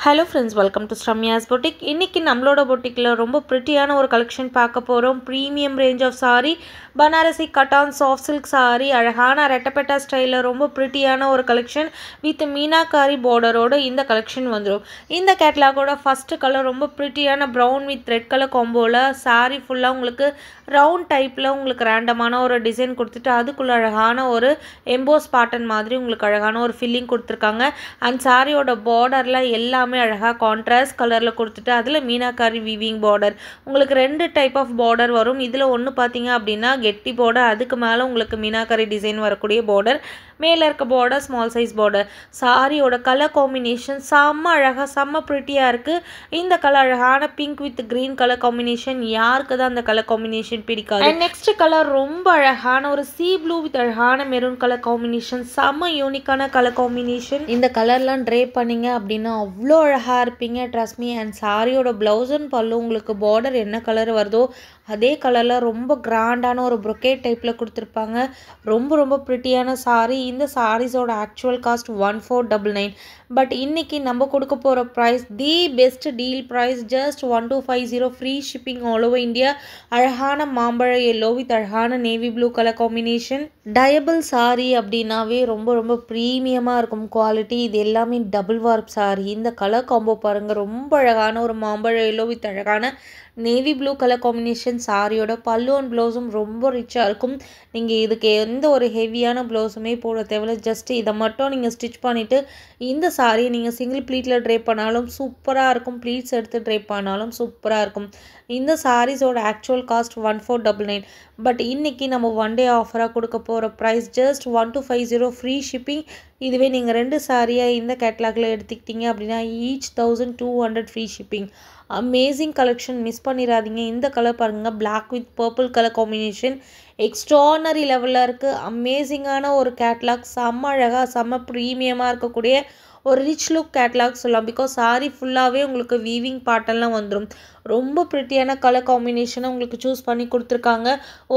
Hello friends, welcome to Sramya's boutique. இன்றைக்கி நம்மளோட பொட்டிக்கில் ரொம்ப ப்ரிட்டியான ஒரு கலெக்ஷன் பார்க்க போகிறோம். Premium range of sari, Banarasi cotton soft silk sari, அழகான ரெட்டப்பெட்டா ஸ்டைலில் ரொம்ப ப்ரிட்டியான ஒரு கலெக்ஷன் வித் மீனாக்காரி பார்டரோடு இந்த கலெக்ஷன் வந்துடும். இந்த கேட்லாகோட ஃபஸ்ட்டு கலர் ரொம்ப ப்ரிட்டியான ப்ரௌன் வித் ரெட் கலர் காம்போவில் சாரி ஃபுல்லாக உங்களுக்கு ரவுண்ட் டைப்பில் உங்களுக்கு ரேண்டமான ஒரு டிசைன் கொடுத்துட்டு அதுக்குள்ளே அழகான ஒரு எம்போஸ் பேட்டர்ன் மாதிரி உங்களுக்கு அழகான ஒரு ஃபில்லிங் கொடுத்துருக்காங்க. அண்ட் சாரியோட பார்டரில் எல்லாமே அழகாக கான்ட்ராஸ்ட் கலரில் கொடுத்துட்டு அதில் மீனாக்காரி வீவிங் பார்டர் உங்களுக்கு 2 டைப் ஆஃப் பார்டர் வரும். இதில் ஒன்று பார்த்தீங்க அப்படின்னா கெட்டி பார்டர், அதுக்கு மேலே உங்களுக்கு மீனாக்காரி டிசைன் வரக்கூடிய பார்டர், மேலே இருக்க பார்டர் ஸ்மால் சைஸ் பார்டர். சாரியோட கலர் காம்பினேஷன் செம்ம அழகாக செம்ம ப்ரிட்டியாக இருக்குது. இந்த கலர் அழகான pink with green colour combination. யாருக்கு தான் அந்த கலர் காம்பினேஷன் பிடிக்காது? அண்ட் நெக்ஸ்ட் கலர் ரொம்ப அழகான ஒரு சீ ப்ளூ வித் அழகான மெரூன் கலர் காம்பினேஷன். செம்ம யூனிக்கான கலர் காம்பினேஷன். இந்த கலர்லாம் ட்ரே பண்ணிங்க அப்படின்னா அவ்வளோ அழகாக இருப்பீங்க, ட்ரஸ்ட் மீ. அண்ட் சாரியோட ப்ளவுஸ் அண்ட் பல்லு உங்களுக்கு பார்டர் என்ன கலர் வருதோ அதே கலரில் ரொம்ப கிராண்டான ஒரு ப்ரொக்கேட் டைப்பில் கொடுத்துருப்பாங்க. ரொம்ப ரொம்ப ப்ரிட்டியான சாரி. இந்த சாரீஸோட ஆக்சுவல் காஸ்ட் 1499. பட் இன்றைக்கி நம்ம கொடுக்க போகிற price the best deal price, just 1250 free shipping all over India. அழகான மாம்பழ எல்லோ வித் அழகான நேவி ப்ளூ கலர் காம்பினேஷன். டயபிள் சாரி அப்படின்னாவே ரொம்ப ரொம்ப ப்ரீமியமாக இருக்கும் குவாலிட்டி. இது எல்லாமே டபுள் வார்ப் சாரி. இந்த கலர் காம்போ பாருங்கள், ரொம்ப அழகான ஒரு மாம்பழ எல்லோ வித் அழகான நேவி ப்ளூ கலர் காம்பினேஷன். சாரியோட பல்லு அண்ட் ப்ளவுஸும் ரொம்ப ரிச்சாக இருக்கும். நீங்கள் இதுக்கு எந்த ஒரு ஹெவியான ப்ளவுஸுமே போட தேவையில்ல. ஜஸ்ட் இதை மட்டும் நீங்கள் ஸ்டிச் பண்ணிவிட்டு இந்த சாரியை நீங்கள் சிங்கிள் ப்ளீட்டில் ட்ரை பண்ணாலும் சூப்பராக இருக்கும், ப்ளீட்ஸ் எடுத்து ட்ரை பண்ணாலும் சூப்பராக இருக்கும். இந்த சாரீஸோட ஆக்சுவல் காஸ்ட் 1499. பட் இன்றைக்கி நம்ம ஒன் டே ஆஃபராக கொடுக்க போகிற ப்ரைஸ் ஜஸ்ட் 1250 ஃப்ரீ ஷிப்பிங். இதுவே நீங்கள் 2 சாரியாக இந்த கேட்லாகில் எடுத்துக்கிட்டீங்க அப்படின்னா each 1200 free shipping. Amazing collection, miss பண்ணிடாதீங்க. இந்த கலர் பாருங்கள், black with purple colour combination. Extraordinary லெவலில் இருக்குது. அமேசிங்கான ஒரு கேட்லாக். செம்ம அழகாக செம்ம ப்ரீமியமாக இருக்கக்கூடிய ஒரு ரிச் லுக் கேட்லாக் சொல்லலாம். பிகாஸ் சாரி ஃபுல்லாகவே உங்களுக்கு வீவிங் பேட்டர்ன்லாம் வந்துடும். ரொம்ப ப்ரிட்டியான கலர் காம்பினேஷனை உங்களுக்கு சூஸ் பண்ணி கொடுத்துருக்காங்க.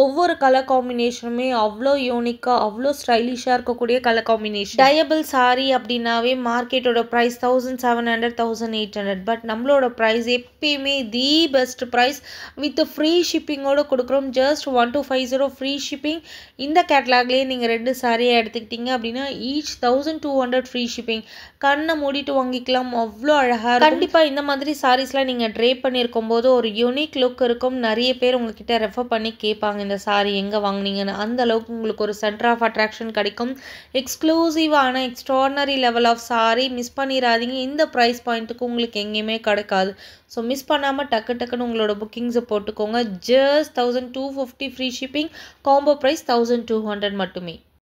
ஒவ்வொரு கலர் காம்பினேஷனுமே அவ்வளோ யூனிக்காக அவ்வளோ ஸ்டைலிஷாக இருக்கக்கூடிய கலர் காம்பினேஷன். டயபிள் சாரி அப்படின்னாவே மார்க்கெட்டோட ப்ரைஸ் 1700 1800. பட் நம்மளோட ப்ரைஸ் எப்பயுமே the best price with free ஷிப்பிங்கோடு கொடுக்குறோம். Just 1250 free shipping. இந்த கேட்லாக்லேயே நீங்கள் 2 சாரியை எடுத்துக்கிட்டீங்க அப்படின்னா ஈச் 1200 ஃப்ரீ ஷிப்பிங். கண்ணை மூடிட்டு வாங்கிக்கலாம், அவ்வளோ அழகாக. கண்டிப்பாக இந்த மாதிரி சாரீஸ்லாம் நீங்கள் ட்ரே பண்ணியிருக்கும் போது ஒரு யூனிக் லுக் இருக்கும். நிறைய பேர் உங்ககிட்ட ரெஃபர் பண்ணி கேட்பாங்க இந்த சாரி எங்கே வாங்கினீங்கன்னு. அந்த அளவுக்கு உங்களுக்கு ஒரு சென்டர் ஆஃப் அட்ராக்ஷன் கிடைக்கும். எக்ஸ்க்ளூசிவான extraordinary level of sari. Miss பண்ணிடாதீங்க. இந்த ப்ரைஸ் பாயிண்ட்டுக்கு உங்களுக்கு எங்கேயுமே கிடைக்காது. ஸோ மிஸ் பண்ணாமல் டக்குன்னு உங்களோட புக்கிங்ஸை போட்டுக்கோங்க. Just 1250 free shipping. Combo price 1200 மட்டுமே.